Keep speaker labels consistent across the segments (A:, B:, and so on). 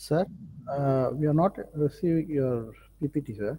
A: Sir, we are not receiving your PPT, sir.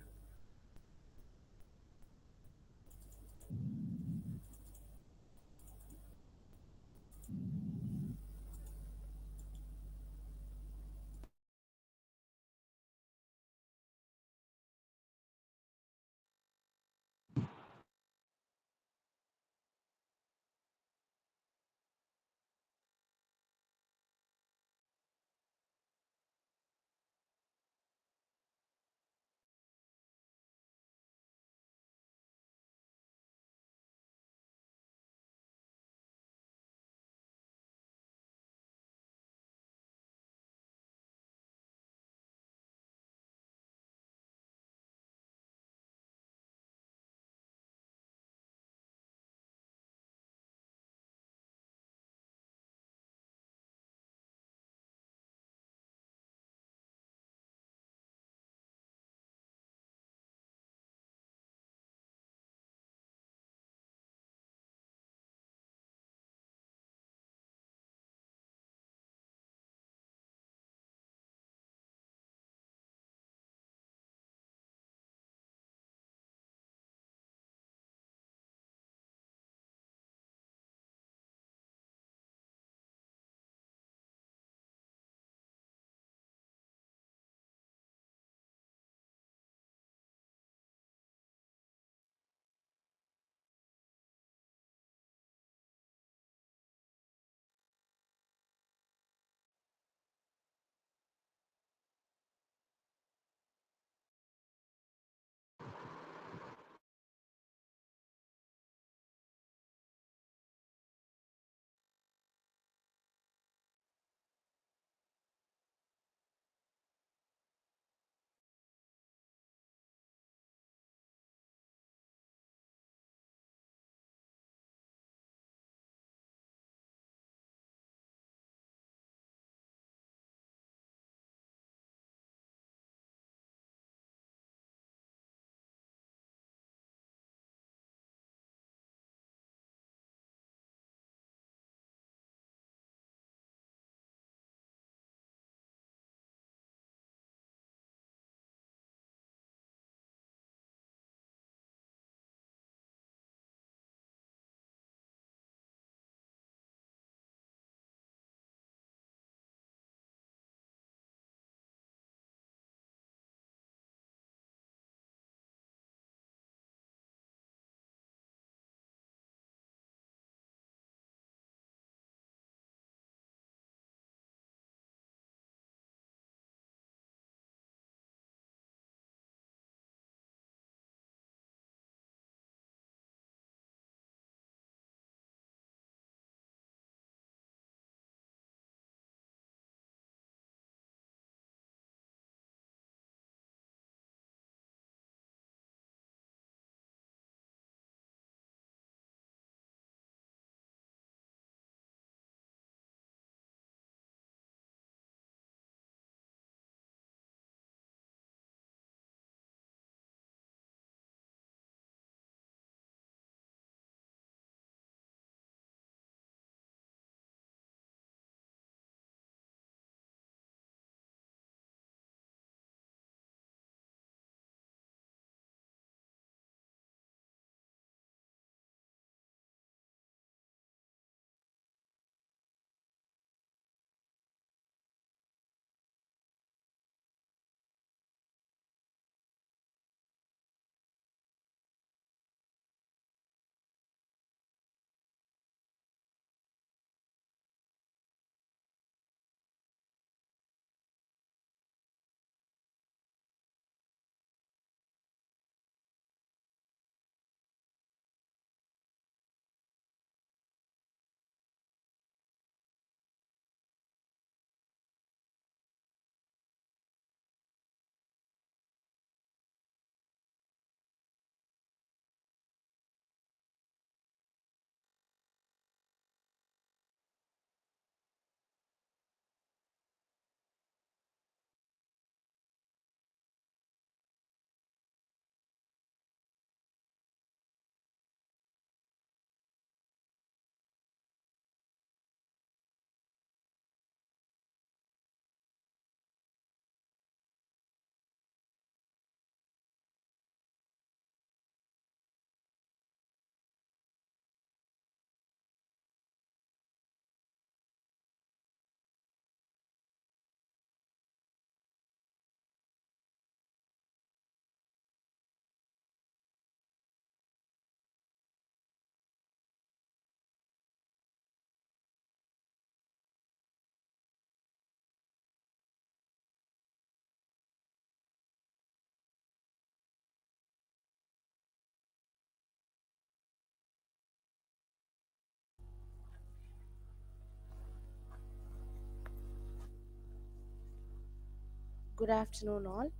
B: Good afternoon, all.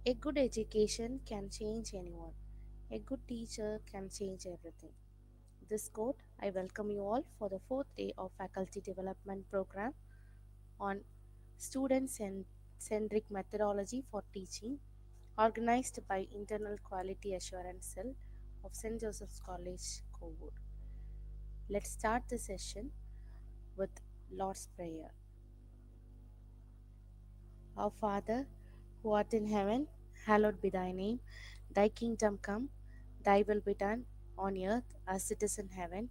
B: A good education can change anyone. A good teacher can change everything. This quote, I welcome you all for the fourth day of Faculty Development Program on Student Centric Methodology for Teaching, organized by Internal Quality Assurance Cell of St. Joseph's College, Kovur. Let's start the session with Lord's Prayer. Our Father, who art in heaven, hallowed be thy name. Thy kingdom come, thy will be done on earth as it is in heaven.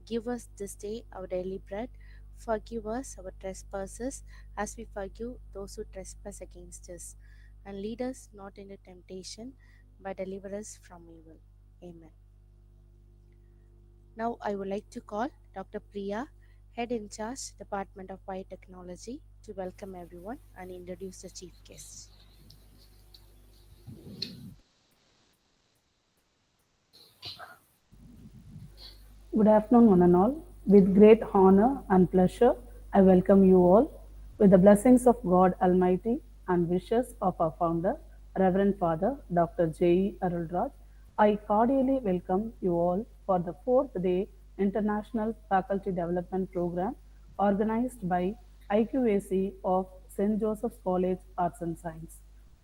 B: Give us this day our daily bread. Forgive us our trespasses as we forgive those who trespass against us. And lead us not into temptation, but deliver us from evil. Amen. Now I would like to call Dr. Priya, Head in Charge, Department of Biotechnology, to welcome everyone and introduce the chief guest.
C: Good afternoon, one and all. With great honor and pleasure, I welcome you all with the blessings of God Almighty and wishes of our founder, Reverend Father Dr. J. Arulraj. I cordially welcome you all for the fourth day International Faculty Development Program organized by IQAC of St. Joseph's College Arts and Science.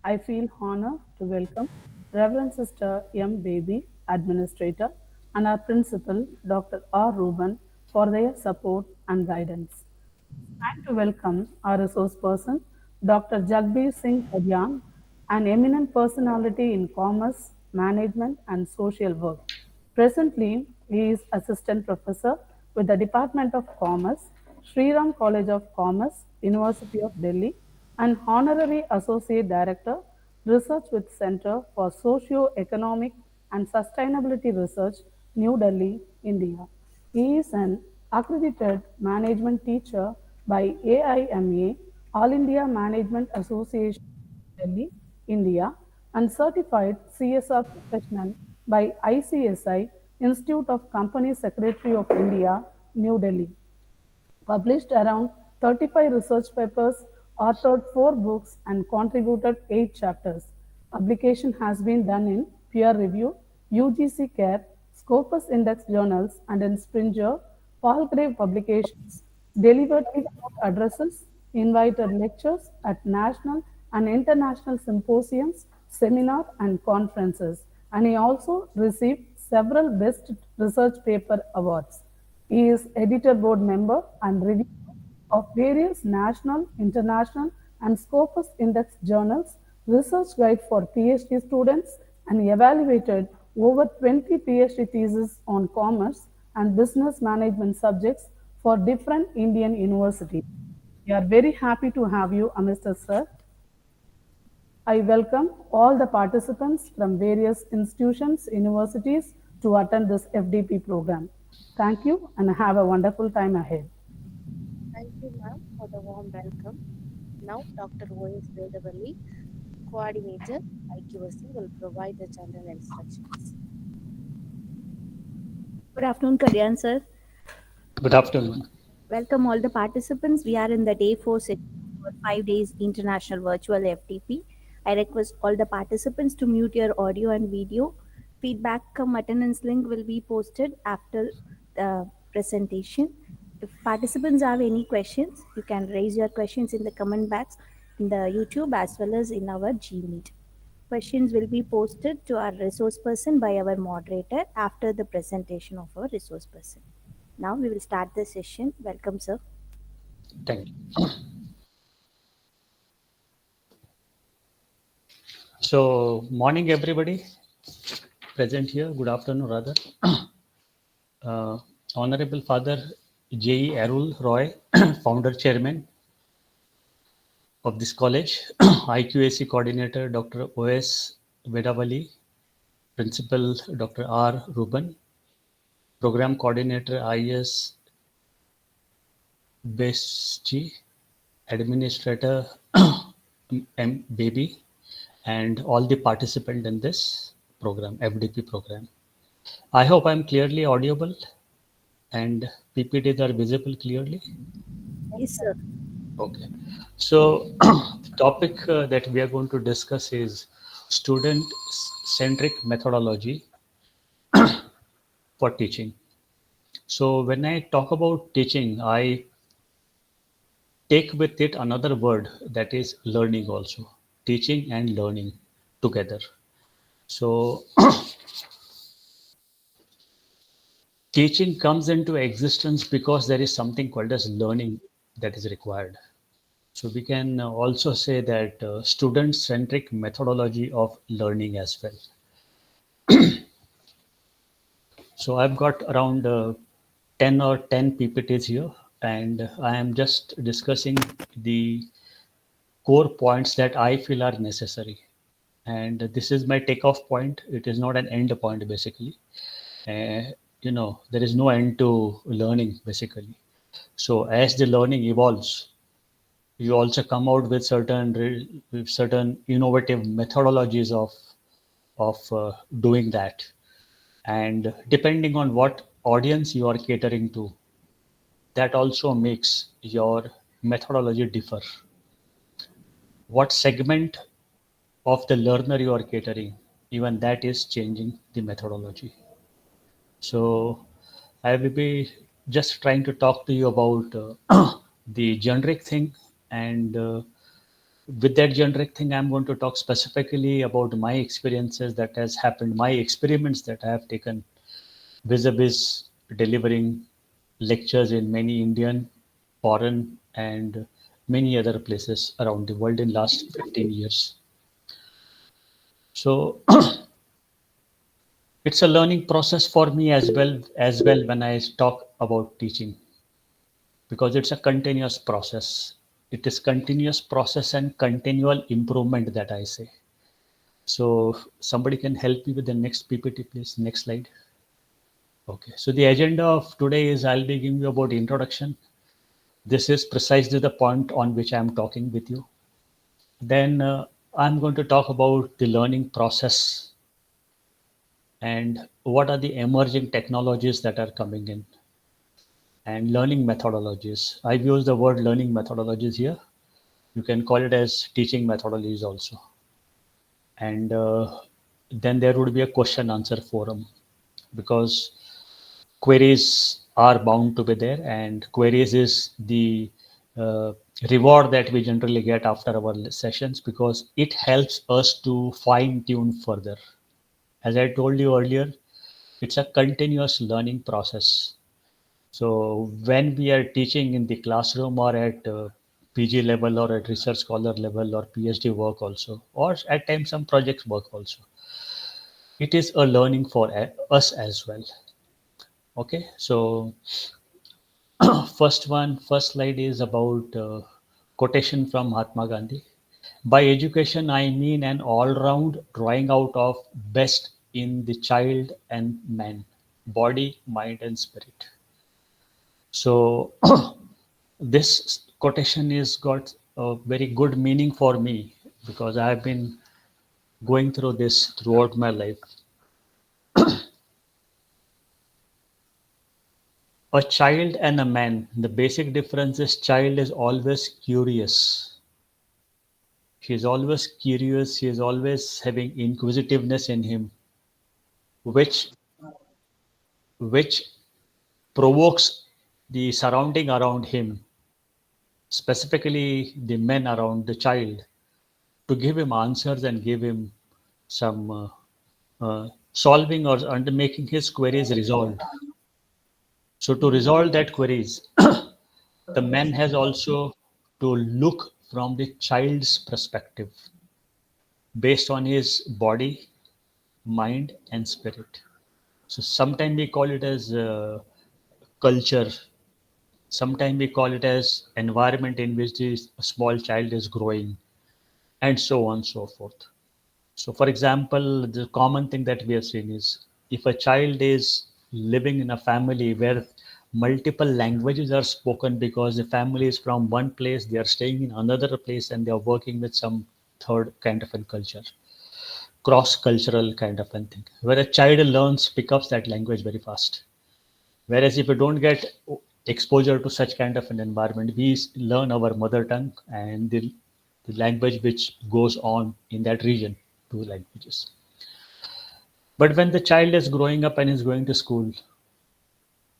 C: I feel honored to welcome Reverend Sister M. Baby, Administrator, and our Principal, Dr. R. Ruben, for their support and guidance. Time to welcome our resource person, Dr. Jagbir Singh Kadyan, an eminent personality in commerce, management, and social work. Presently, he is Assistant Professor with the Department of Commerce, Sri Ram College of Commerce, University of Delhi, and Honorary Associate Director, Research with Center for Socio-Economic and Sustainability Research, New Delhi, India. He is an accredited management teacher by AIMA, All India Management Association, Delhi, India, and certified CSR professional by ICSI, Institute of Company Secretary of India, New Delhi. Published around 35 research papers, authored 4 books, and contributed 8 chapters. Publication has been done in peer review, UGC CARE, Scopus Index journals, and in Springer, Palgrave publications. Delivered keynote addresses, invited lectures at national and international symposiums, seminars, and conferences. And he also received several Best Research Paper awards. He is editor board member and reviewer of various national, international, and Scopus Index journals, research guide for PhD students, and evaluated over 20 PhD theses on commerce and business management subjects for different Indian universities. We are very happy to have you amidst us, sir. I welcome all the participants from various institutions, universities to attend this FDP program. Thank you and have a wonderful time ahead.
B: Thank you, ma'am, for the warm welcome. Now, Dr. O.S. Vedavalli, Coordinator, IQSC, will provide the general instructions.
D: Good afternoon, Kalyan sir.
E: Good afternoon.
D: Welcome all the participants. We are in the day 4 session for 5 days international virtual FTP. I request all the participants to mute your audio and video. Feedback attendance link will be posted after the presentation. If participants have any questions, you can raise your questions in the comment box in the YouTube as well as in our Gmeet. Questions will be posted to our resource person by our moderator after the presentation of our resource person. Now we will start the session. Welcome, sir.
E: Thank you. So, morning everybody present here. Good afternoon, rather. Uh, Honorable Father J. Arul Roy, Founder Chairman of this college, IQAC Coordinator Dr. O.S. Vedavali, Principal Dr. R. Ruben, Program Coordinator IS Beschi, Administrator M. Baby, and all the participants in this program, FDP program. I hope I'm clearly audible and PPTs are visible clearly.
D: Yes, sir.
E: Okay. So the topic that we are going to discuss is student-centric methodology for teaching. So when I talk about teaching, I take with it another word that is learning also. Teaching and learning together. So teaching comes into existence because there is something called as learning that is required. So we can also say that student-centric methodology of learning as well. So I've got around 10 or 10 PPTs here, and I am just discussing the core points that I feel are necessary. And this is my takeoff point. It is not an end point, basically. There is no end to learning, basically. So as the learning evolves, you also come out with certain innovative methodologies of doing that. And depending on what audience you are catering to, that also makes your methodology differ. What segment of the learner you are catering, even that is changing the methodology. So I will be just trying to talk to you about the generic thing, and with that generic thing, I'm going to talk specifically about my experiences that has happened, my experiments that I have taken vis-a-vis delivering lectures in many Indian, foreign, and many other places around the world in last 15 years. So it's a learning process for me as well when I talk about teaching, because it's a continuous process. It is continuous process and continual improvement that I say. So somebody can help me with the next PPT, please. Next slide. Okay. So the agenda of today is I'll be giving you about introduction. This is precisely the point on which I'm talking with you. Then I'm going to talk about the learning process and what are the emerging technologies that are coming in and learning methodologies. I've used the word learning methodologies here. You can call it as teaching methodologies also. And then there would be a question answer forum, because queries are bound to be there, and queries is the uh, reward that we generally get after our sessions, because it helps us to fine tune further. As I told you earlier, it's a continuous learning process. So when we are teaching in the classroom or at PG level or at research scholar level or PhD work also, or at times some projects work also, it is a learning for us as well. Okay, so first slide is about quotation from Mahatma Gandhi. By education, I mean an all-round drawing out of best in the child and man, body, mind, and spirit. So this quotation is got a very good meaning for me, because I have been going through this throughout my life. A child and a man, the basic difference is child is always curious. He is always curious. He is always having inquisitiveness in him, which which provokes the surrounding around him, specifically the men around the child, to give him answers and give him some solving or under making his queries resolved. So to resolve that queries, the man has also to look from the child's perspective, based on his body, mind, and spirit. So sometimes we call it as culture. Sometimes we call it as environment in which this small child is growing, and so on and so forth. So, for example, the common thing that we have seen is if a child is living in a family where multiple languages are spoken, because the family is from one place, they are staying in another place, and they are working with some third kind of a culture, cross cultural kind of a thing, where a child learns, picks up that language very fast. Whereas if you don't get exposure to such kind of an environment, we learn our mother tongue and the language which goes on in that region, two languages. But when the child is growing up and is going to school,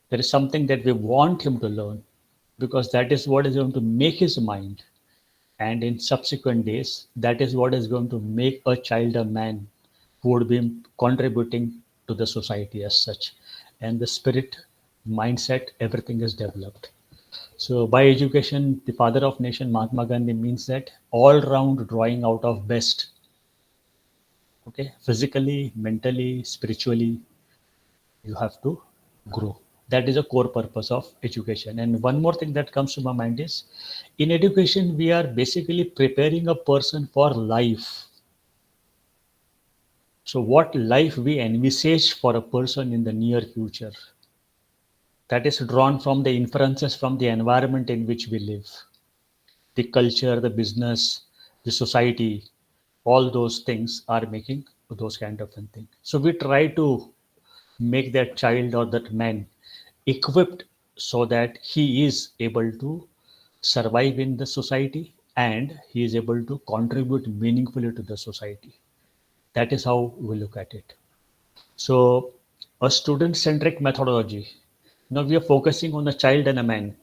E: there is something that we want him to learn, because that is what is going to make his mind. And in subsequent days, that is what is going to make a child a man who would be contributing to the society as such. And the spirit, mindset, everything is developed. So by education, the father of nation, Mahatma Gandhi, means that all round drawing out of best. Okay, physically, mentally, spiritually, you have to grow. That is a core purpose of education. And one more thing that comes to my mind is, in education we are basically preparing a person for life. So what life we envisage for a person in the near future, that is drawn from the inferences from the environment in which we live, the culture, the business, the society, all those things are making those kind of things. So we try to make that child or that man equipped so that he is able to survive in the society and he is able to contribute meaningfully to the society. That is how we look at it. So a student centric methodology. Now we are focusing on a child and a man.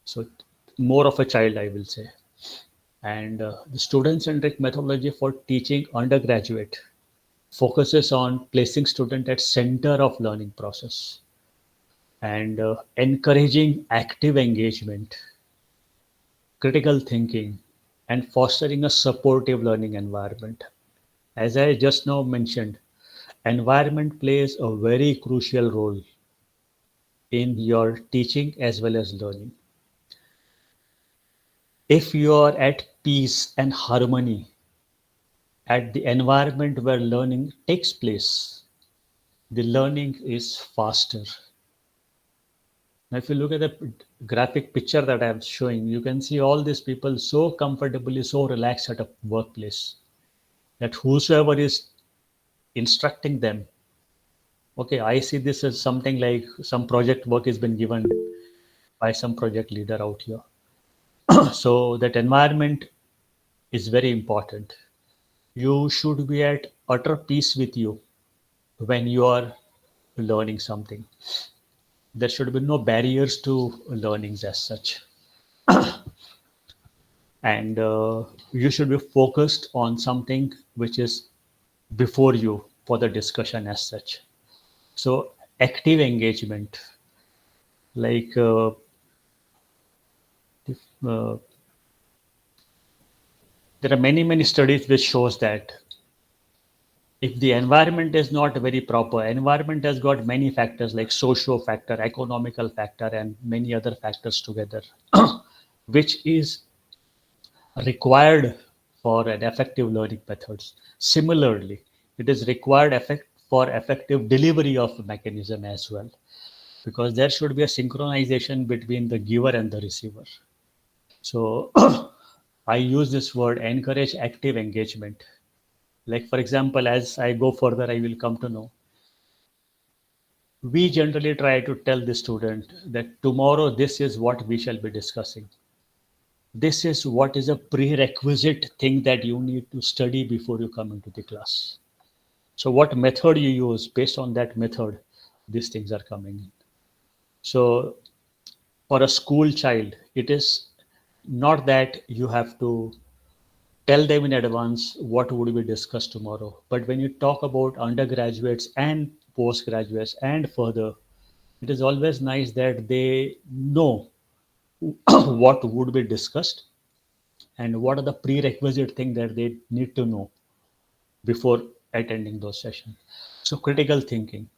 E: So more of a child, I will say. And the student centric methodology for teaching undergraduate focuses on placing student at center of learning process and encouraging active engagement, critical thinking, and fostering a supportive learning environment. As I just now mentioned, environment plays a very crucial role in your teaching as well as learning. If you are at peace and harmony at the environment where learning takes place, the learning is faster. Now, if you look at the graphic picture that I'm showing, you can see all these people so comfortably, so relaxed at a workplace that whosoever is instructing them, okay, I see this as something like some project work has been given by some project leader out here. So that environment is very important. You should be at utter peace with you when you are learning something. There should be no barriers to learnings as such. And you should be focused on something which is before you for the discussion as such. So active engagement, like uh, there are many studies which shows that if the environment is not very proper, environment has got many factors like socio factor, economical factor, and many other factors together, which is required for an effective learning methods. Similarly, it is required for effective delivery of mechanism as well, because there should be a synchronization between the giver and the receiver. So I use this word encourage active engagement. Like for example, as I go further, I will come to know. We generally try to tell the student that tomorrow this is what we shall be discussing. This is what is a prerequisite thing that you need to study before you come into the class. So what method you use, based on that method, these things are coming in. So for a school child, it is not that you have to tell them in advance what would be discussed tomorrow. But when you talk about undergraduates and postgraduates and further, it is always nice that they know what would be discussed and what are the prerequisite things that they need to know before attending those sessions. So critical thinking.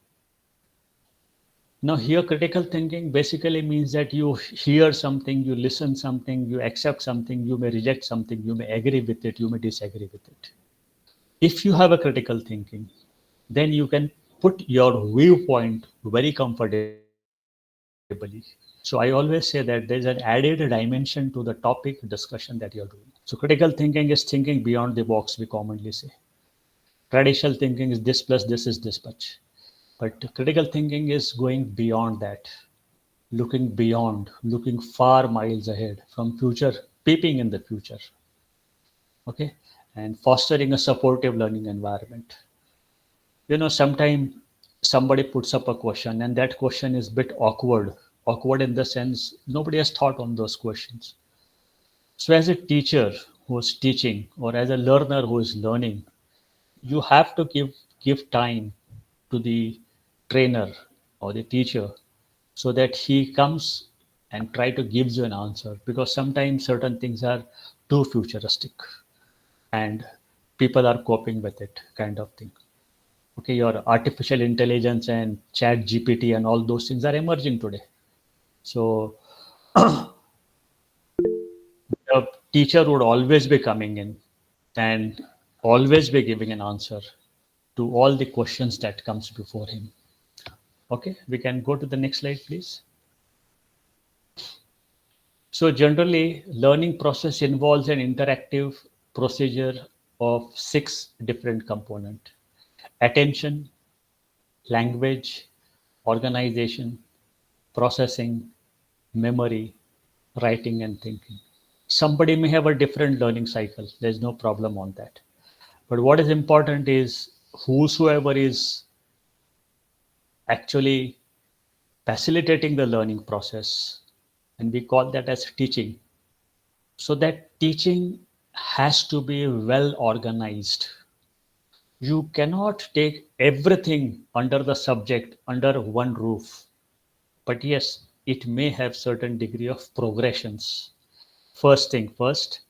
E: Now here critical thinking basically means that you hear something, you listen something, you accept something, you may reject something, you may agree with it, you may disagree with it. If you have a critical thinking, then you can put your viewpoint very comfortably. So I always say that there's an added dimension to the topic discussion that you're doing. So critical thinking is thinking beyond the box, we commonly say. Traditional thinking is this plus this is this much. But critical thinking is going beyond that. looking beyond, looking far miles ahead from future, peeping in the future. Okay, and fostering a supportive learning environment. Sometimes somebody puts up a question and that question is a bit awkward in the sense nobody has thought on those questions. So as a teacher who is teaching or as a learner who is learning, you have to give time to the trainer or the teacher so that he comes and try to gives you an answer, because sometimes certain things are too futuristic and people are coping with it, kind of thing. Okay, your artificial intelligence and chat GPT and all those things are emerging today. So the teacher would always be coming in and always be giving an answer to all the questions that comes before him. Okay, we can go to the next slide, please. So generally, learning process involves an interactive procedure of 6 different components: attention, language, organization, processing, memory, writing, and thinking. Somebody may have a different learning cycle. There's no problem on that. But what is important is whosoever is actually facilitating the learning process, and we call that as teaching. So that teaching has to be well organized. You cannot take everything under the subject under one roof. But yes, it may have certain degree of progressions. First thing first,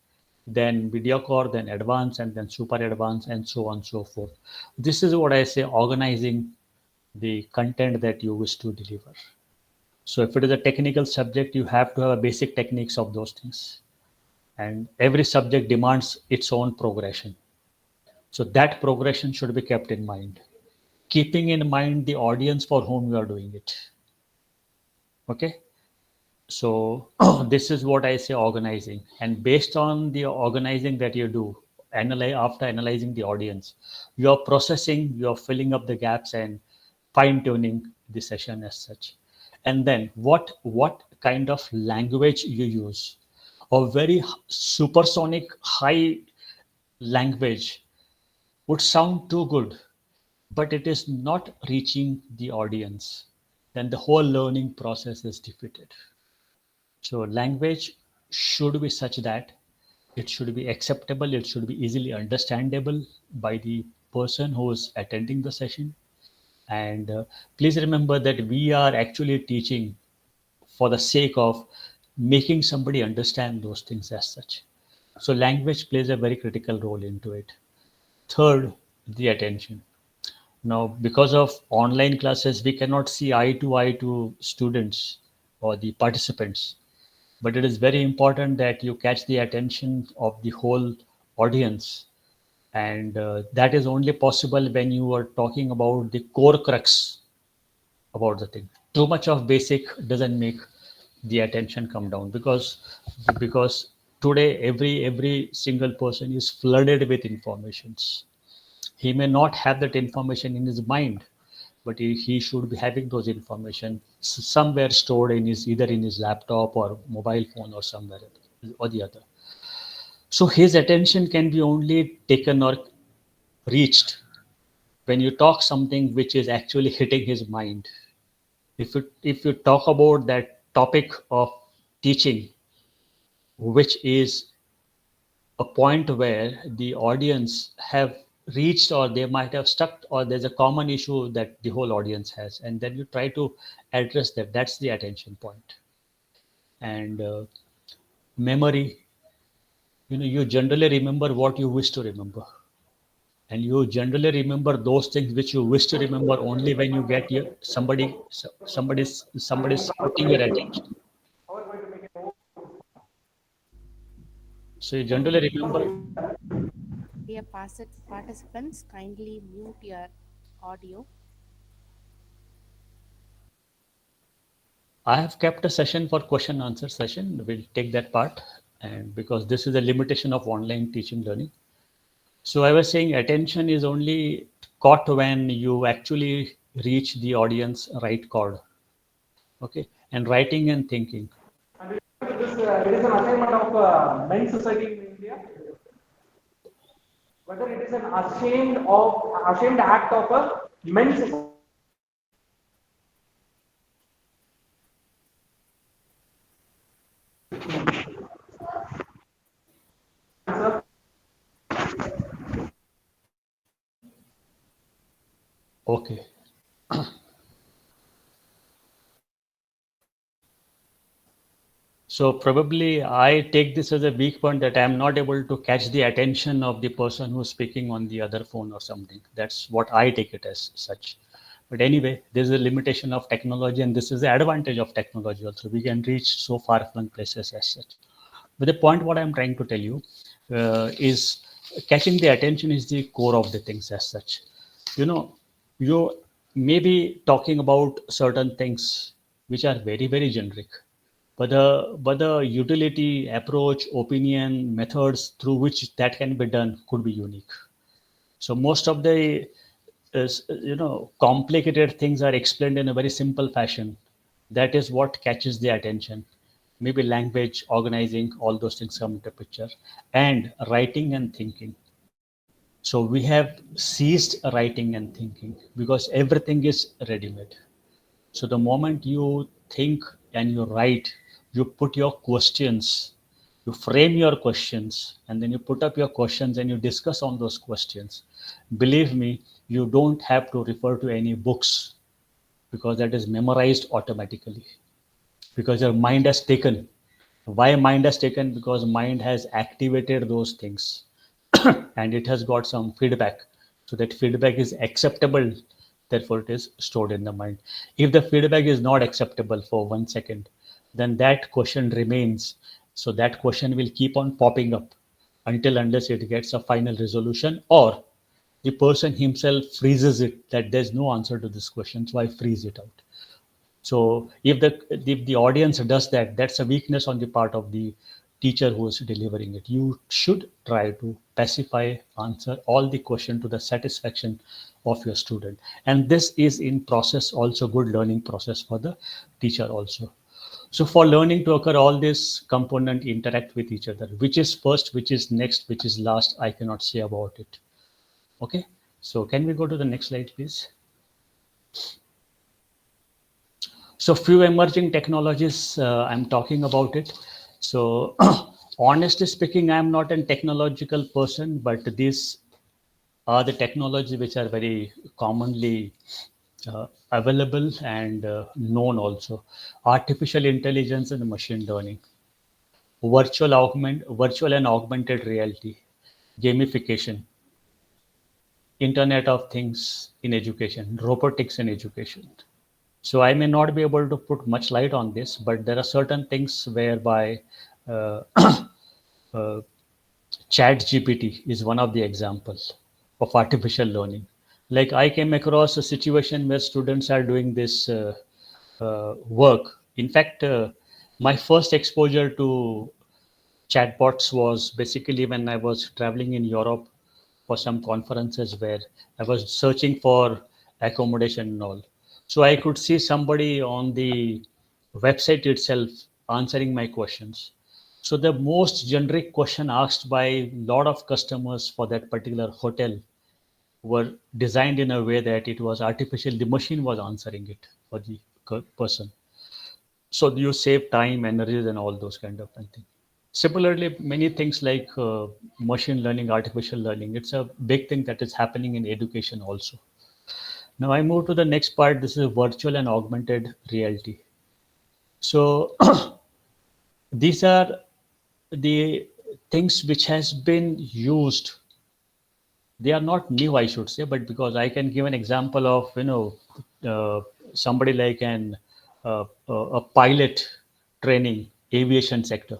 E: then mediocre, then advanced, and then super advanced, and so on and so forth. This is what I say, organizing the content that you wish to deliver. So if it is a technical subject, you have to have a basic techniques of those things. And every subject demands its own progression. So that progression should be kept in mind, keeping in mind the audience for whom you are doing it. Okay. So this is what I say, organizing. And based on the organizing that you do, after analyzing the audience, you are processing, you are filling up the gaps and fine tuning the session as such. And then what kind of language you use. A very supersonic high language would sound too good, but it is not reaching the audience. Then the whole learning process is defeated. So language should be such that it should be acceptable, it should be easily understandable by the person who is attending the session. And please remember that we are actually teaching for the sake of making somebody understand those things as such. So language plays a very critical role into it. Third, the attention. Now, because of online classes, we cannot see eye to eye to students or the participants. But it is very important that you catch the attention of the whole audience. And that is only possible when you are talking about the core crux about the thing. Too much of basic doesn't make the attention come down, because today every single person is flooded with informations. He may not have that information in his mind, but he should be having those information somewhere stored in his, either in his laptop or mobile phone or somewhere or the other. So his attention can be only taken or reached when you talk something which is actually hitting his mind. If you talk about that topic of teaching, which is a point where the audience have reached, or they might have stuck, or there's a common issue that the whole audience has, and then you try to address that. That's the attention point. And memory, you generally remember what you wish to remember, and you generally remember those things which you wish to remember only when you get your somebody's putting your attention. So you generally remember.
B: Dear participants, kindly mute your audio.
E: I have kept a session for question answer session. We'll take that part, and because this is a limitation of online teaching learning. So I was saying attention is only caught when you actually reach the audience right chord. Okay, and writing and thinking.
F: And this, it is an assignment of men's society in India. Whether it is an ashamed act of a men's society.
E: Okay. So probably I take this as a weak point that I'm not able to catch the attention of the person who's speaking on the other phone or something. That's what I take it as such. But anyway, there's a limitation of technology, and this is the advantage of technology also. We can reach so far-flung places as such. But the point what I'm trying to tell you is catching the attention is the core of the things as such. You know, you may be talking about certain things which are very, very generic, but the utility, approach, opinion, methods through which that can be done could be unique. So most of the complicated things are explained in a very simple fashion. That is what catches the attention. Maybe language, organizing, all those things come into picture, and writing and thinking. So we have ceased writing and thinking because everything is ready-made. So the moment you think and you write, you put your questions, you frame your questions, and then you put up your questions and you discuss on those questions. Believe me, you don't have to refer to any books because that is memorized automatically because your mind has taken. Why mind has taken? Because mind has activated those things and it has got some feedback. So that feedback is acceptable, therefore it is stored in the mind. If the feedback is not acceptable for 1 second, then that question remains. So that question will keep on popping up until unless it gets a final resolution, or the person himself freezes it that there's no answer to this question, so I freeze it out. So if the audience does that, that's a weakness on the part of the teacher who is delivering it. You should try to pacify, answer all the question to the satisfaction of your student. And this is in process also good learning process for the teacher also. So for learning to occur, all these component interact with each other. Which is first, which is next, which is last, I cannot say about it. Okay. So can we go to the next slide, please? So few emerging technologies, I'm talking about it. So honestly speaking, I'm not a technological person, but these are the technologies which are very commonly available and known also. Artificial intelligence and machine learning, virtual and augmented reality, gamification, Internet of Things in education, robotics in education. So I may not be able to put much light on this, but there are certain things whereby uh, uh, Chat GPT is one of the examples of artificial learning. Like I came across a situation where students are doing this work. In fact, my first exposure to chatbots was basically when I was traveling in Europe for some conferences where I was searching for accommodation and all. So I could see somebody on the website itself answering my questions. So the most generic question asked by a lot of customers for that particular hotel were designed in a way that it was artificial. The machine was answering it for the person. So you save time, energies, and all those kind of things. Similarly, many things like machine learning, artificial learning, it's a big thing that is happening in education also. Now I move to the next part. This is virtual and augmented reality. So these are the things which has been used. They are not new, I should say, but because I can give an example of somebody like a pilot training aviation sector.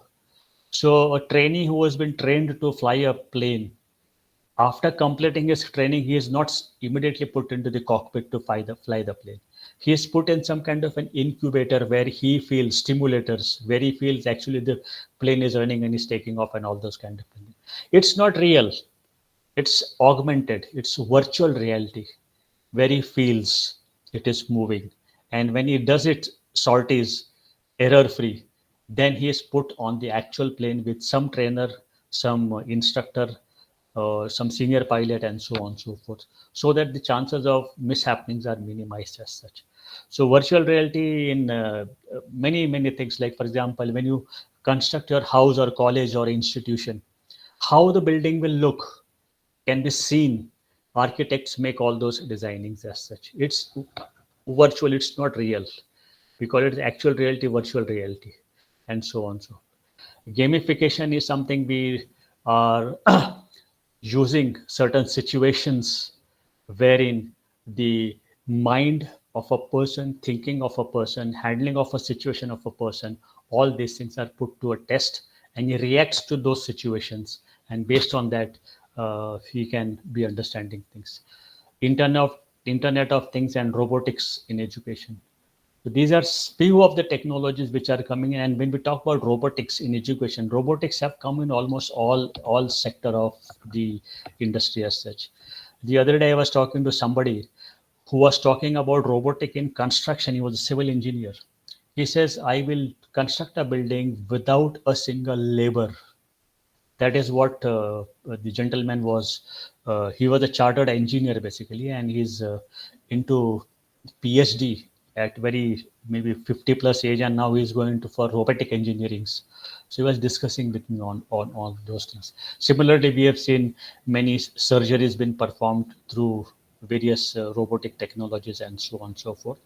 E: So a trainee who has been trained to fly a plane, after completing his training, he is not immediately put into the cockpit to fly the plane. He is put in some kind of an incubator where he feels stimulators, where he feels actually the plane is running and is taking off and all those kind of things. It's not real. It's augmented. It's virtual reality where he feels it is moving. And when he does it sorties, error free. Then he is put on the actual plane with some trainer, some instructor, some senior pilot, and so on and so forth, so that the chances of mishappenings are minimized as such. So virtual reality in many things, like for example, when you construct your house or college or institution, how the building will look can be seen. Architects make all those designings as such. It's virtual, it's not real. We call it actual reality, virtual reality, and so on. So gamification is something we are using certain situations wherein the mind of a person, thinking of a person, handling of a situation of a person, all these things are put to a test, and he reacts to those situations, and based on that, he can be understanding things. Internet of things and robotics in education. So these are few of the technologies which are coming in. And when we talk about robotics in education, robotics have come in almost all sector of the industry as such. The other day I was talking to somebody who was talking about robotic in construction. He was a civil engineer. He says, I will construct a building without a single labor. That is what the gentleman was. He was a chartered engineer basically, and he's into PhD at very maybe 50 plus age, and now he's going to for robotic engineerings. So he was discussing with me on all those things. Similarly, we have seen many surgeries been performed through various robotic technologies and so on and so forth.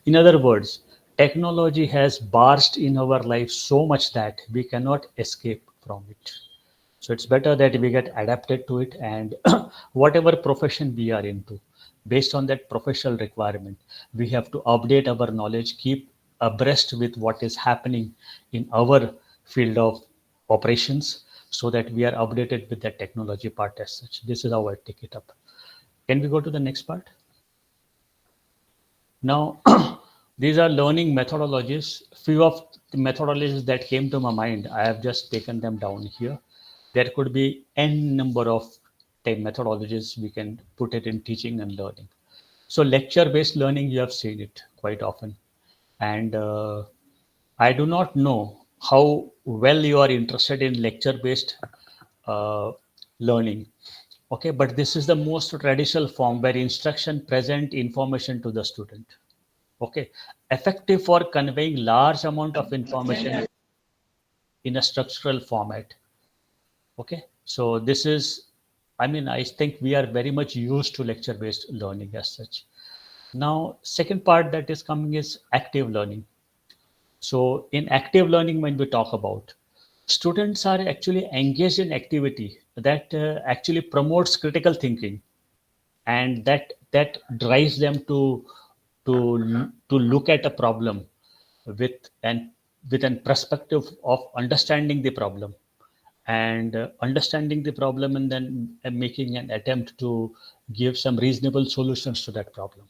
E: In other words, technology has barged in our life so much that we cannot escape from it. So it's better that we get adapted to it, and whatever profession we are into, based on that professional requirement, we have to update our knowledge, keep abreast with what is happening in our field of operations, so that we are updated with the technology part as such. This is how I take it up. Can we go to the next part? Now, these are learning methodologies. Few of the methodologies that came to my mind, I have just taken them down here. There could be n number of methodologies we can put it in teaching and learning. So lecture-based learning, you have seen it quite often. And I do not know how well you are interested in lecture-based uh, learning. Okay, but this is the most traditional form where instruction present information to the student. Okay, effective for conveying large amount of information in a structural format. Okay, so this is, I mean, I think we are very much used to lecture based learning as such. Now second part that is coming is active learning. So in active learning, when we talk about, students are actually engaged in activity that actually promotes critical thinking, and that drives them to look at a problem with an with an perspective of understanding the problem, and understanding the problem, and then making an attempt to give some reasonable solutions to that problem.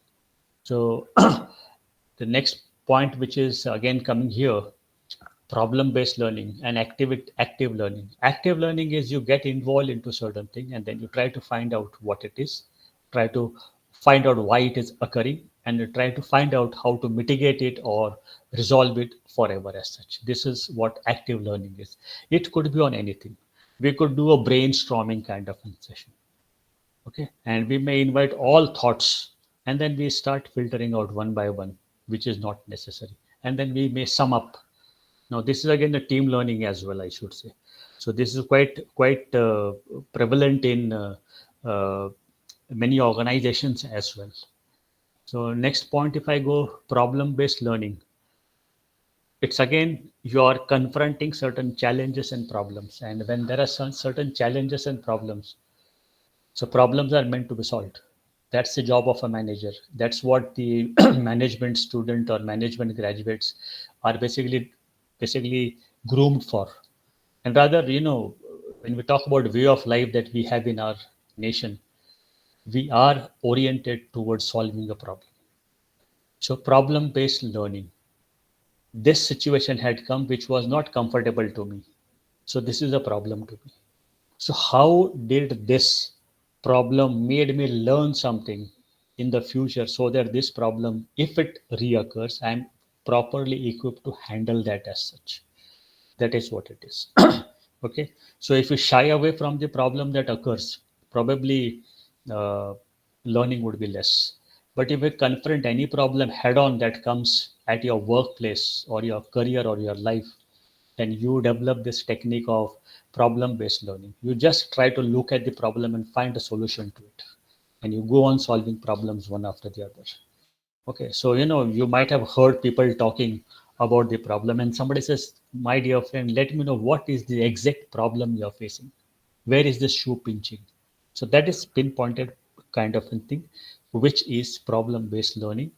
E: So the next point, which is again coming here, problem based learning and active learning. Active learning is you get involved into certain thing, and then you try to find out what it is, try to find out why it is occurring, and you try to find out how to mitigate it or resolve it forever as such. This is what active learning is. It could be on anything. We could do a brainstorming kind of session. Okay, and we may invite all thoughts, and then we start filtering out one by one which is not necessary, and then we may sum up. Now this is again the team learning as well, I should say. So this is quite prevalent in uh, many organizations as well. So next point, if I go problem based learning, it's again you are confronting certain challenges and problems, and when there are certain challenges and problems, so problems are meant to be solved. That's the job of a manager. That's what the management student or management graduates are basically groomed for. And rather, when we talk about way of life that we have in our nation, we are oriented towards solving a problem. So problem-based learning. This situation had come which was not comfortable to me. So this is a problem to me. So how did this problem made me learn something in the future, so that this problem, if it reoccurs, I'm properly equipped to handle that as such. That is what it is. Okay, so if you shy away from the problem that occurs, probably uh, learning would be less. But if you confront any problem head on that comes at your workplace or your career or your life, then you develop this technique of problem based learning. You just try to look at the problem and find a solution to it, and you go on solving problems one after the other. Okay, so you might have heard people talking about the problem, and somebody says, "My dear friend, let me know what is the exact problem you're facing. Where is the shoe pinching?" So that is pinpointed kind of a thing, which is problem-based learning.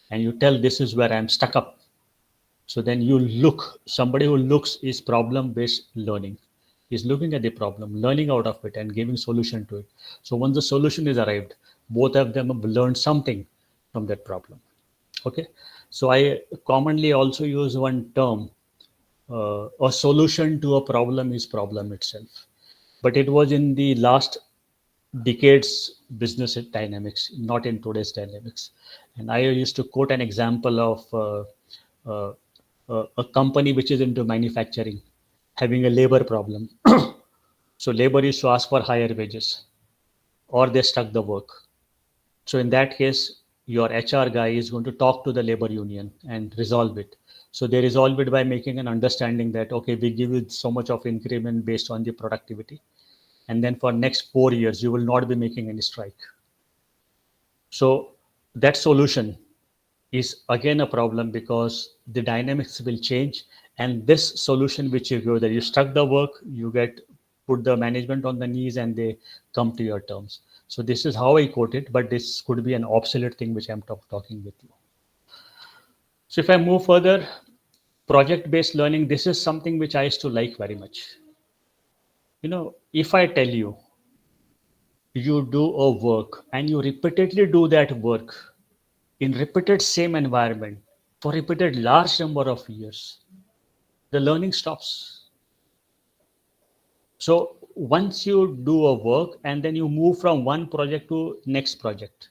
E: And you tell, "This is where I'm stuck up." So then you look, somebody who looks is problem-based learning. He's looking at the problem, learning out of it, and giving solution to it. So once the solution is arrived, both of them have learned something from that problem. Okay, so I commonly also use one term, a solution to a problem is problem itself, but it was in the last decades business dynamics, not in today's dynamics. And I used to quote an example of uh, a company which is into manufacturing having a labor problem. So labor used to ask for higher wages, or they stuck the work. So in that case, your HR guy is going to talk to the labor union and resolve it. So they resolve it by making an understanding that, okay, we give you so much of increment based on the productivity. And then for next 4 years, you will not be making any strike. So that solution is again a problem because the dynamics will change. And this solution which you go, that you stuck the work, you get put the management on the knees and they come to your terms. So this is how I quote it, but this could be an obsolete thing which I'm talking with you. So if I move further, project-based learning, this is something which I used to like very much. If I tell you, you do a work and you repeatedly do that work in repeated same environment for repeated large number of years, the learning stops. So once you do a work and then you move from one project to next project,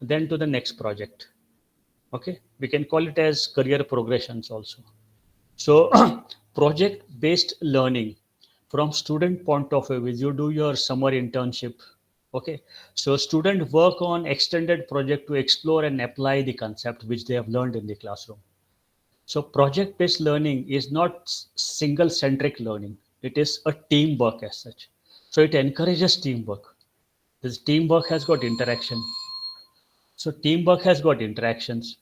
E: then to the next project. Okay, we can call it as career progressions also. So project based learning, from student point of view, is you do your summer internship. Okay, so student work on extended project to explore and apply the concept which they have learned in the classroom. So project based learning is not single centric learning, it is a teamwork as such. So it encourages teamwork. This teamwork has got interaction. So teamwork has got interactions.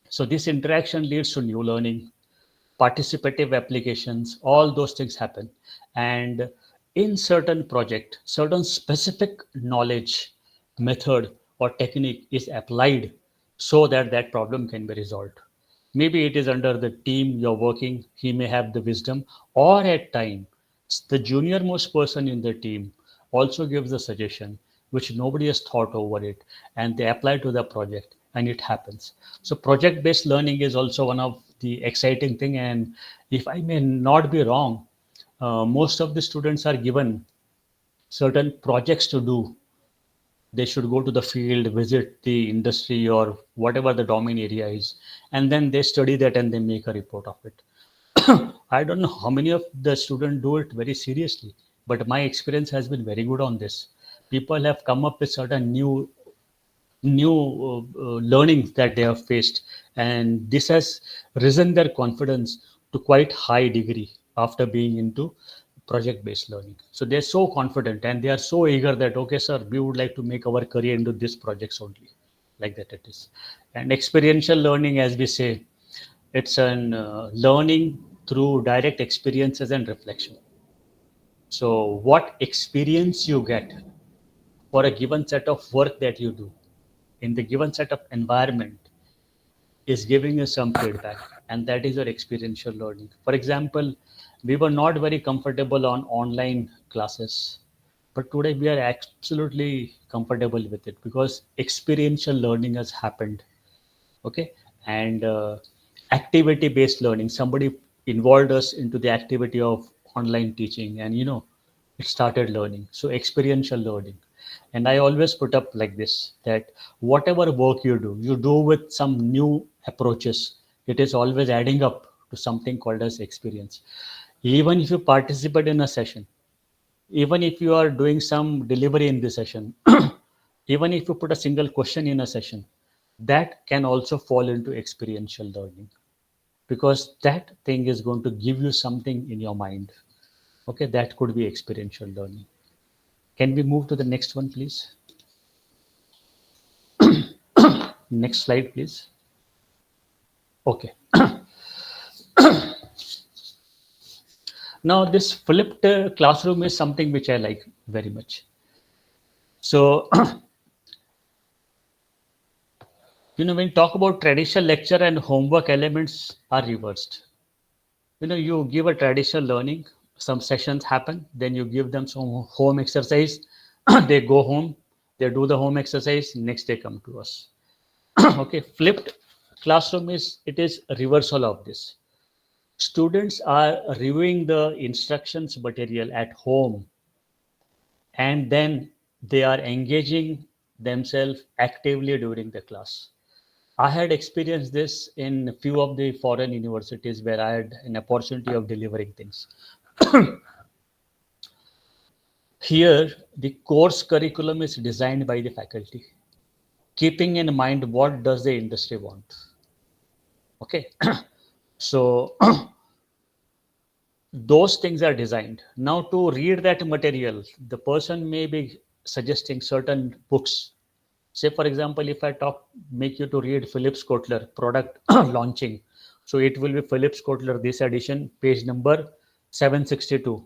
E: So this interaction leads to new learning, participative applications, all those things happen. And in certain project, certain specific knowledge, method or technique is applied so that that problem can be resolved. Maybe it is under the team you're working, he may have the wisdom, or at time the junior most person in the team also gives a suggestion which nobody has thought over it, and they apply to the project and it happens. So project based learning is also one of the exciting thing. And if I may not be wrong, most of the students are given certain projects to do. They should go to the field, visit the industry or whatever the domain area is, and then they study that and they make a report of it. I don't know how many of the students do it very seriously, but my experience has been very good on this. People have come up with certain new learnings that they have faced, and this has risen their confidence to quite high degree after being into project based learning. So they're so confident and they are so eager that, okay sir, we would like to make our career into this projects only, like that it is. And experiential learning, as we say, it's an learning through direct experiences and reflection. So what experience you get for a given set of work that you do in the given set of environment is giving you some feedback, and that is your experiential learning. For example, we were not very comfortable on online classes, but today we are absolutely comfortable with it because experiential learning has happened. Okay, and activity based learning, somebody involved us into the activity of online teaching, and it started learning. So experiential learning. And I always put up like this, that whatever work you do with some new approaches It is always adding up to something called as experience. Even if you participate in a session, even if you are doing some delivery in the session, even if you put a single question in a session, that can also fall into experiential learning, because that thing is going to give you something in your mind. Okay, that could be experiential learning. Can we move to the next one, please? Next slide, please. Okay. Now, this flipped classroom is something which I like very much. So, when you talk about traditional lecture and homework, elements are reversed. You give a traditional learning, some sessions happen, then you give them some home exercise, they go home, they do the home exercise, next day come to us. Okay, flipped classroom is a reversal of this. Students are reviewing the instructions material at home, and then they are engaging themselves actively during the class. I had experienced this in a few of the foreign universities where I had an opportunity of delivering things. Here, the course curriculum is designed by the faculty, keeping in mind what does the industry want. Okay, so those things are designed. Now, to read that material, the person may be suggesting certain books. Say, for example, if I make you to read Phillips Kotler product launching, so it will be Phillips Kotler this edition, page number 762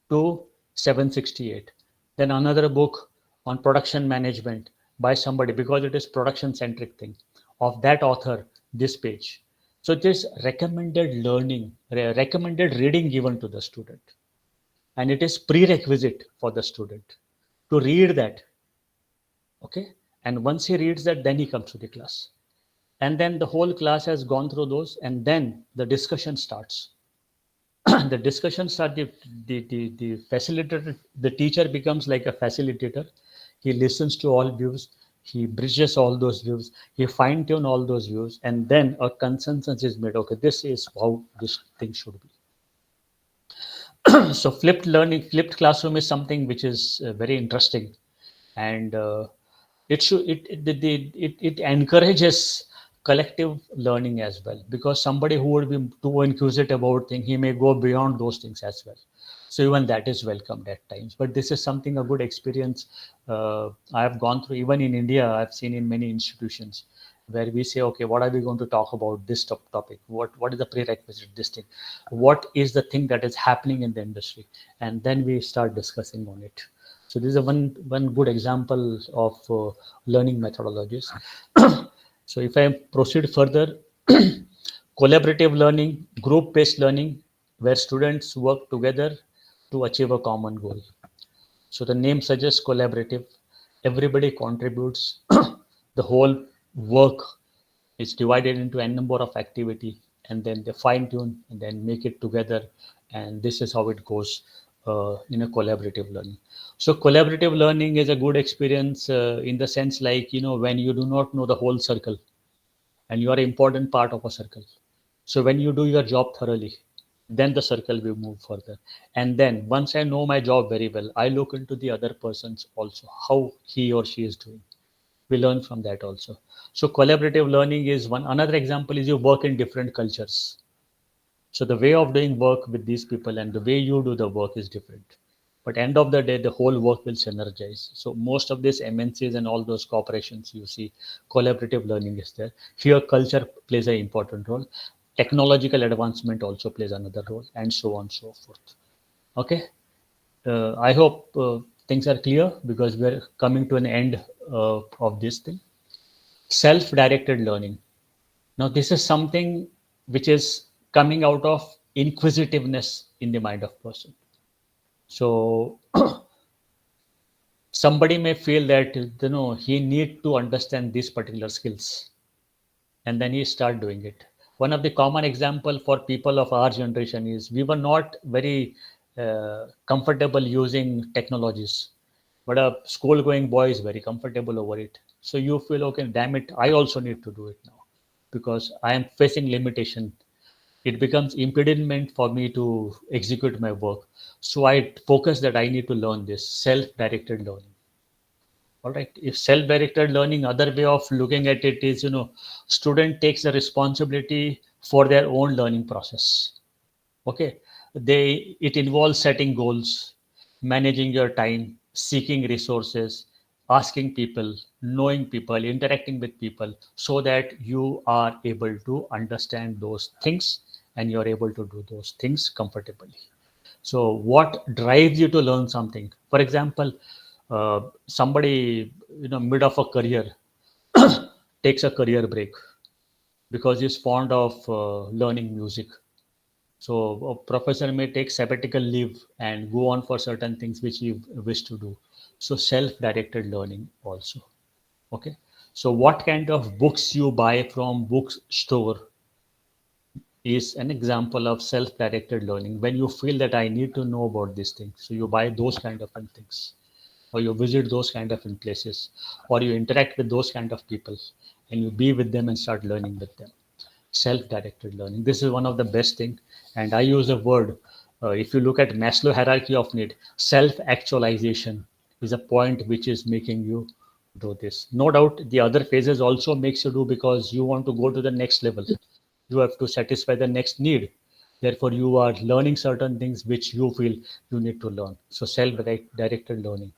E: to 768. Then another book on production management by somebody, because it is production centric thing, of that author, this page. So it is recommended learning, recommended reading given to the student, and it is prerequisite for the student to read that. Okay, and once he reads that, then he comes to the class, and then the whole class has gone through those, and then the discussion starts. The discussion start, the facilitator, the teacher becomes like a facilitator. He listens to all views, he bridges all those views, he fine tune all those views, and then a consensus is made. Okay, this is how this thing should be. So flipped classroom is something which is very interesting, and it encourages collective learning as well, because somebody who would be too inquisitive about things, he may go beyond those things as well. So even that is welcomed at times, but this is something, a good experience I have gone through. Even in India, I've seen in many institutions where we say, okay, what are we going to talk about this topic, what is the prerequisite, this thing, what is the thing that is happening in the industry, and then we start discussing on it. So this is one good example of learning methodologies. So if I proceed further, collaborative learning, group-based learning, where students work together to achieve a common goal. So the name suggests collaborative. Everybody contributes. The whole work is divided into a number of activity, and then they fine tune and then make it together. And this is how it goes in a collaborative learning. So collaborative learning is a good experience in the sense, like, when you do not know the whole circle and you are an important part of a circle. So when you do your job thoroughly, then the circle will move further. And then once I know my job very well, I look into the other person's also, how he or she is doing. We learn from that also. So collaborative learning is one. Another example is you work in different cultures. So the way of doing work with these people and the way you do the work is different. But end of the day, the whole work will synergize. So most of these MNCs and all those corporations, you see, collaborative learning is there. Here, culture plays an important role. Technological advancement also plays another role, and so on and so forth. Okay. I hope things are clear, because we're coming to an end of this thing. Self-directed learning. Now, this is something which is coming out of inquisitiveness in the mind of person. So somebody may feel that he need to understand these particular skills, and then he start doing it. One of the common example for people of our generation is we were not very comfortable using technologies, but a school going boy is very comfortable over it. So you feel, okay, damn it, I also need to do it now, because I am facing limitation. It becomes impediment for me to execute my work. So I focus that I need to learn this self-directed learning. All right. If self-directed learning, other way of looking at it is, student takes the responsibility for their own learning process. Okay. It involves setting goals, managing your time, seeking resources, asking people, knowing people, interacting with people, so that you are able to understand those things and you're able to do those things comfortably. So, what drives you to learn something? For example, somebody mid of a career takes a career break because he's fond of learning music. So, a professor may take sabbatical leave and go on for certain things which he wish to do. So, self-directed learning also. Okay. So, what kind of books you buy from bookstore is an example of self-directed learning. When you feel that I need to know about this thing, so you buy those kind of things, or you visit those kind of places, or you interact with those kind of people, and you be with them and start learning with them. Self-directed learning. This is one of the best thing, and I use a word. If you look at Maslow hierarchy of need, self-actualization is a point which is making you do this. No doubt, the other phases also makes you do because you want to go to the next level. You have to satisfy the next need. Therefore, you are learning certain things which you feel you need to learn. So, self-directed learning.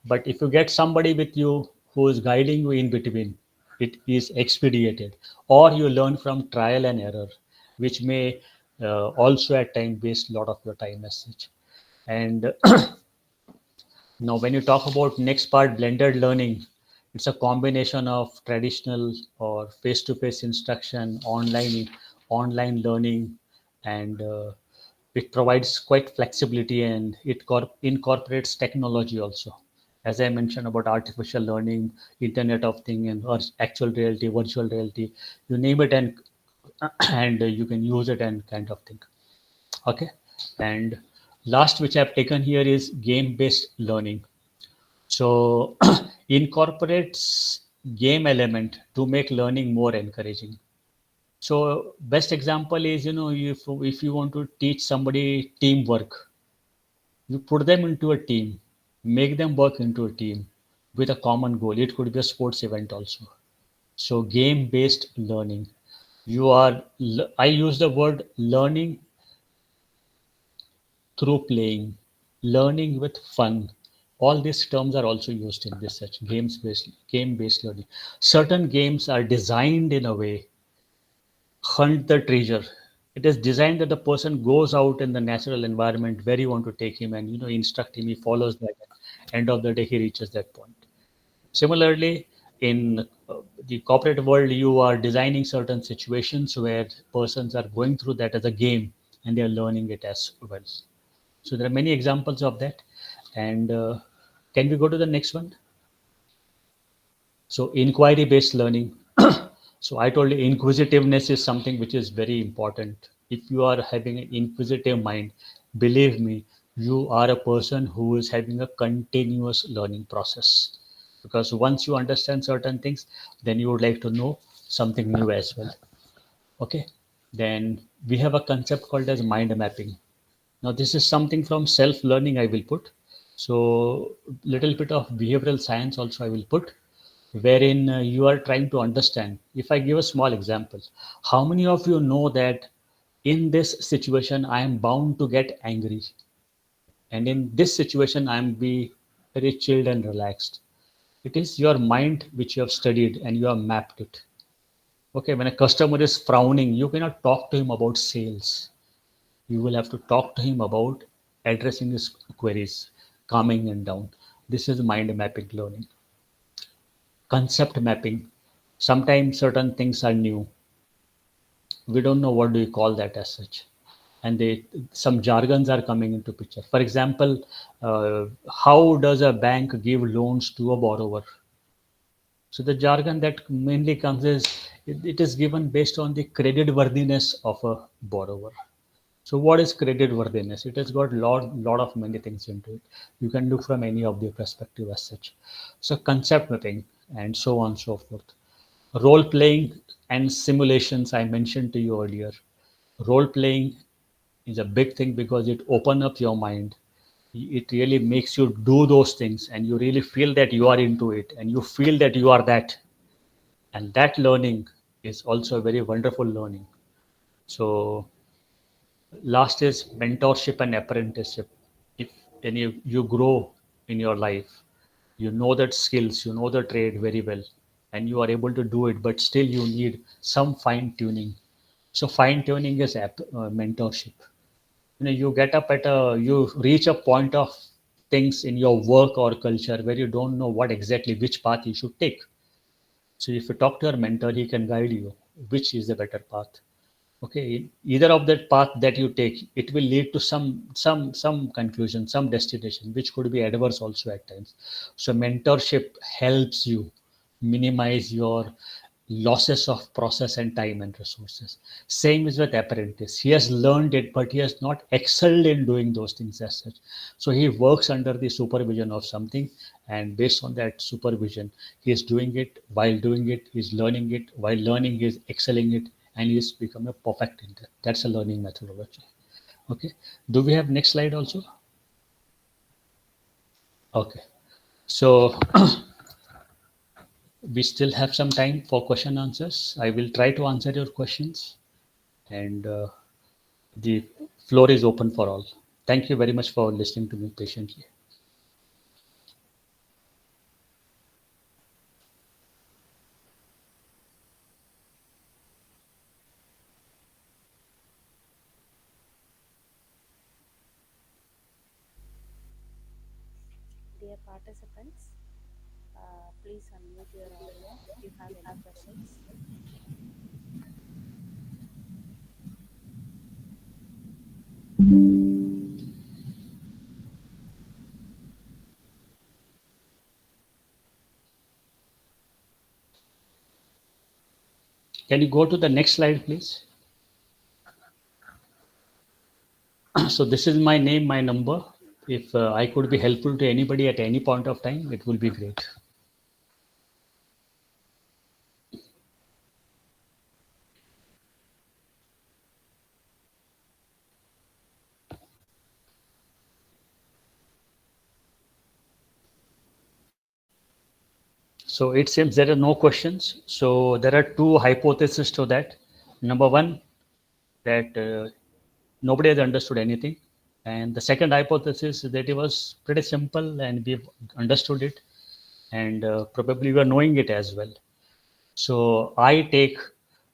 E: But if you get somebody with you who is guiding you in between, it is expedited, or you learn from trial and error, which may also at times waste a lot of your time as such. And now, when you talk about next part, blended learning, it's a combination of traditional or face-to-face instruction, online learning, and it provides quite flexibility, and it incorporates technology also. As I mentioned about artificial learning, Internet of Things, and or actual reality, virtual reality, you name it, and and you can use it and kind of thing. Okay, and last which I've taken here is game-based learning. So incorporates game element to make learning more encouraging. So best example is, if you want to teach somebody teamwork, you put them into a team, make them work into a team with a common goal. It could be a sports event also. So game based learning. I use the word learning through playing, learning with fun. All these terms are also used in this such game based learning. Certain games are designed in a way hunt the treasure. It is designed that the person goes out in the natural environment where you want to take him, and instruct him. He follows that. End of the day, he reaches that point. Similarly, in the corporate world, you are designing certain situations where persons are going through that as a game and they are learning it as well. So there are many examples of that. And can we go to the next one? So inquiry based learning. So I told you inquisitiveness is something which is very important. If you are having an inquisitive mind, believe me, you are a person who is having a continuous learning process. Because once you understand certain things, then you would like to know something new as well. Okay. Then we have a concept called as mind mapping. Now this is something from self-learning I will put. So little bit of behavioral science also I will put, wherein you are trying to understand. If I give a small example, how many of you know that in this situation I am bound to get angry, and in this situation I am be very chilled and relaxed? It is your mind which you have studied and you have mapped it. Okay, when a customer is frowning, you cannot talk to him about sales. You will have to talk to him about addressing his queries, calming him down. This is mind mapping learning. Concept mapping. Sometimes certain things are new. We don't know what do you call that as such. And some jargons are coming into picture. For example, how does a bank give loans to a borrower? So the jargon that mainly comes is it is given based on the credit worthiness of a borrower. So what is credit worthiness? It has got lot of many things into it. You can look from any of the perspective as such. So concept mapping and so on and so forth. Role playing and simulations I mentioned to you earlier. Role playing is a big thing because it opens up your mind. It really makes you do those things and you really feel that you are into it and you feel that you are that. And that learning is also a very wonderful learning. So last is mentorship and apprenticeship. If any you grow in your life, you know that skills, you know the trade very well, and you are able to do it, but still you need some fine tuning. So fine tuning is mentorship. You get up at a you reach a point of things in your work or culture where you don't know what exactly which path you should take. So if you talk to your mentor, he can guide you which is the better path. Okay, either of that path that you take, it will lead to some conclusion, some destination, which could be adverse also at times. So mentorship helps you minimize your losses of process and time and resources. Same is with apprentice. He has learned it, but he has not excelled in doing those things as such. So he works under the supervision of something, and based on that supervision, he is doing it. While doing it, he is learning it. While learning, he is excelling it, and he has become a perfect in that. That's a learning methodology. Okay. Do we have next slide also? Okay. So we still have some time for question answers. I will try to answer your questions, and the floor is open for all. Thank you very much for listening to me patiently.
B: Dear participants, please unmute your audio if you have any questions.
E: Can you go to the next slide, please? So this is my name, my number. If I could be helpful to anybody at any point of time, it will be great. So it seems there are no questions. So there are two hypotheses to that. Number one, that nobody has understood anything. And the second hypothesis is that it was pretty simple and we've understood it, and probably we are knowing it as well. So I take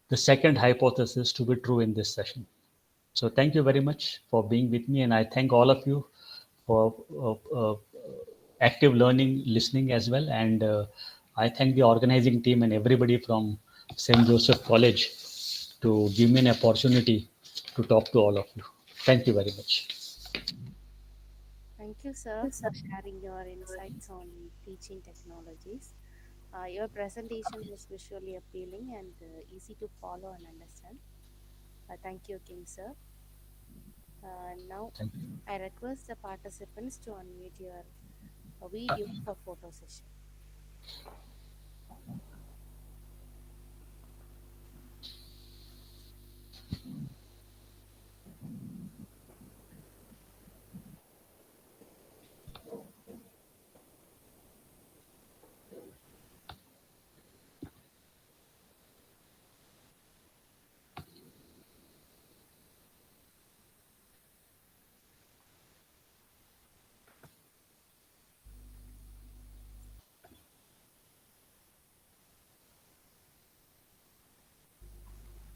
E: the second hypothesis to be true in this session. So thank you very much for being with me, and I thank all of you for active learning, listening as well. And I thank the organizing team and everybody from St. Joseph College to give me an opportunity to talk to all of you. Thank you very much.
B: Thank you, sir, for sharing your insights on teaching technologies. Your presentation was visually appealing and easy to follow and understand. Thank you, King sir. Now,
E: Thank you.
B: I request the participants to unmute your video for photo session.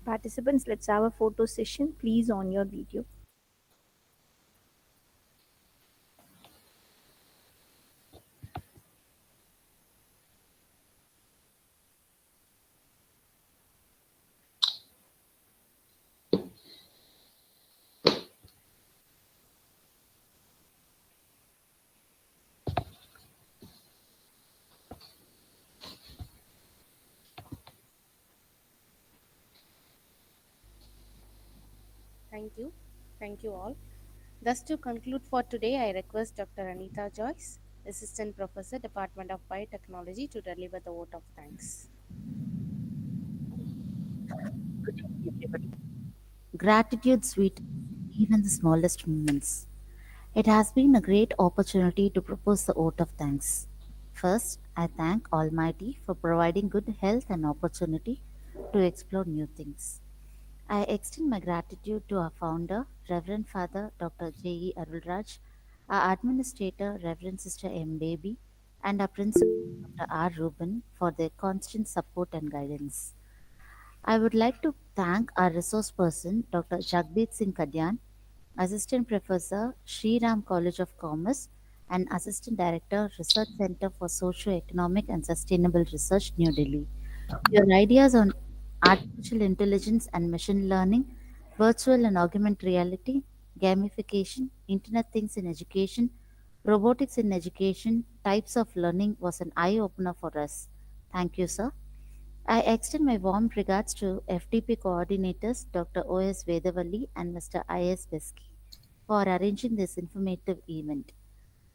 D: Participants, let's have a photo session. Please on your video.
B: Thank you. Thank you all. Thus, to conclude for today, I request Dr. Anita Joyce, Assistant Professor, Department of Biotechnology, to deliver the vote of thanks.
G: everybody. Gratitude sweet even the smallest moments. It has been a great opportunity to propose the vote of thanks. First, I thank Almighty for providing good health and opportunity to explore new things. I extend my gratitude to our founder, Reverend Father Dr. J.E. Arulraj, our administrator, Reverend Sister M. Baby, and our principal, Dr. R. Rubin, for their constant support and guidance. I would like to thank our resource person, Dr. Jagdeep Singh Kadyan, Assistant Professor, Sri Ram College of Commerce, and Assistant Director, Research Center for Socio-Economic and Sustainable Research, New Delhi. Your ideas on artificial intelligence and machine learning, virtual and augmented reality, gamification, Internet things in education, robotics in education, types of learning was an eye opener for us. Thank you, sir. I extend my warm regards to FTP coordinators Dr. O.S. Vedavalli and Mr. I.S. Besky for arranging this informative event.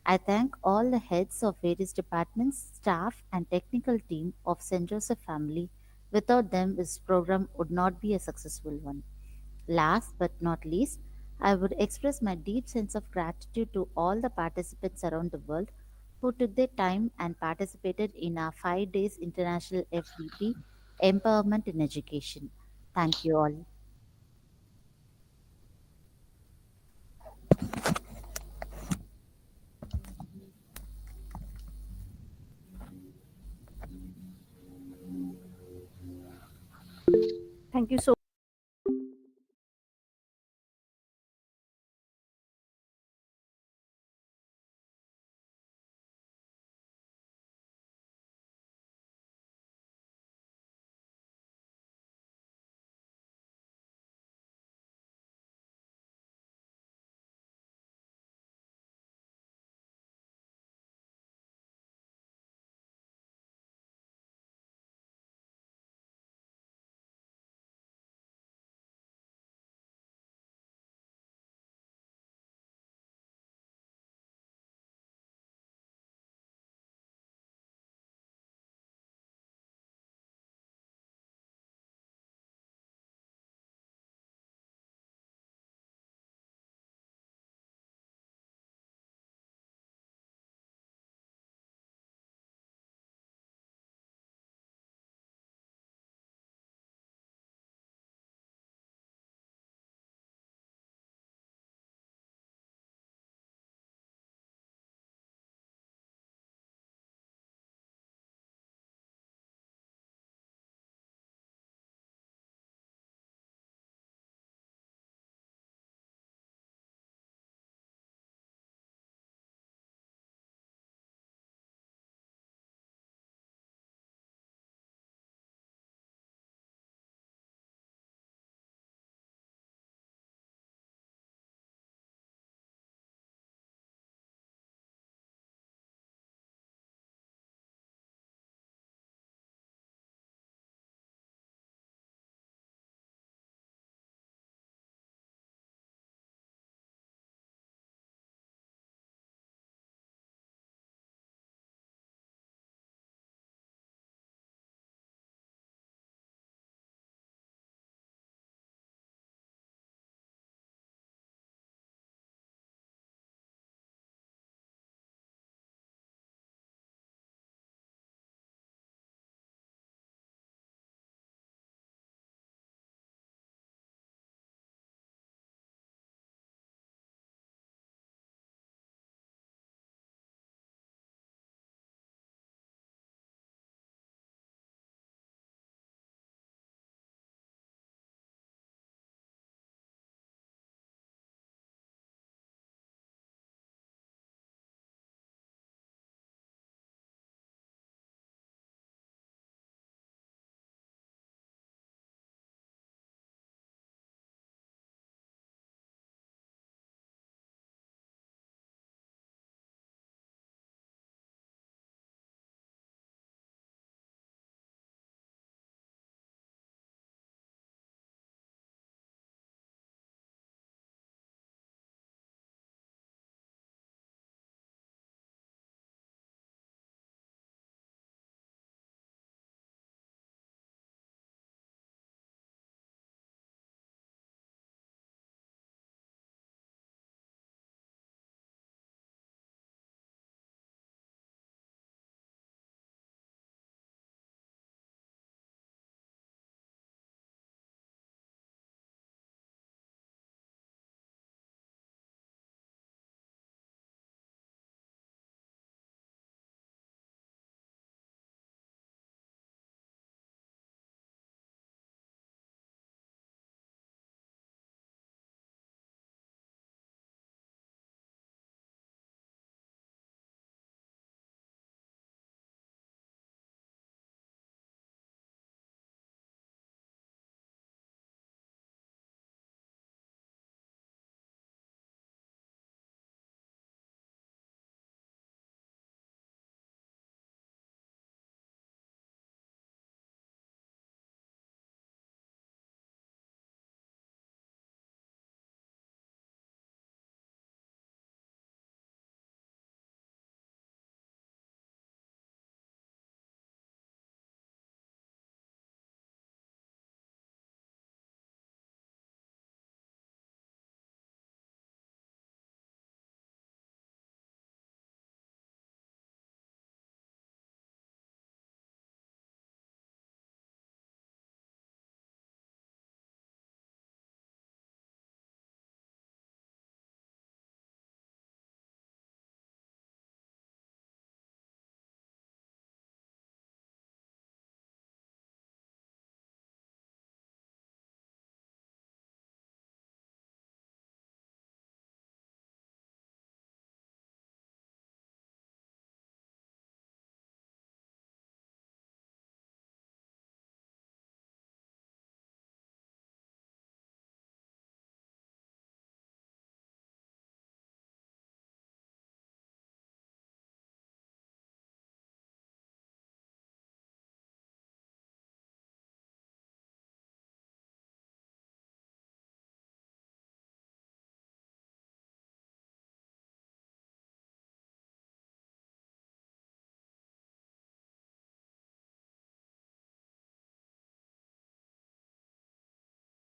G: I thank all the heads of various departments, staff, and technical team of St. Joseph family. Without them, this program would not be a successful one. Last but not least, I would express my deep sense of gratitude to all the participants around the world who took their time and participated in our 5 days international FDP Empowerment in Education. Thank you all.
D: Thank you so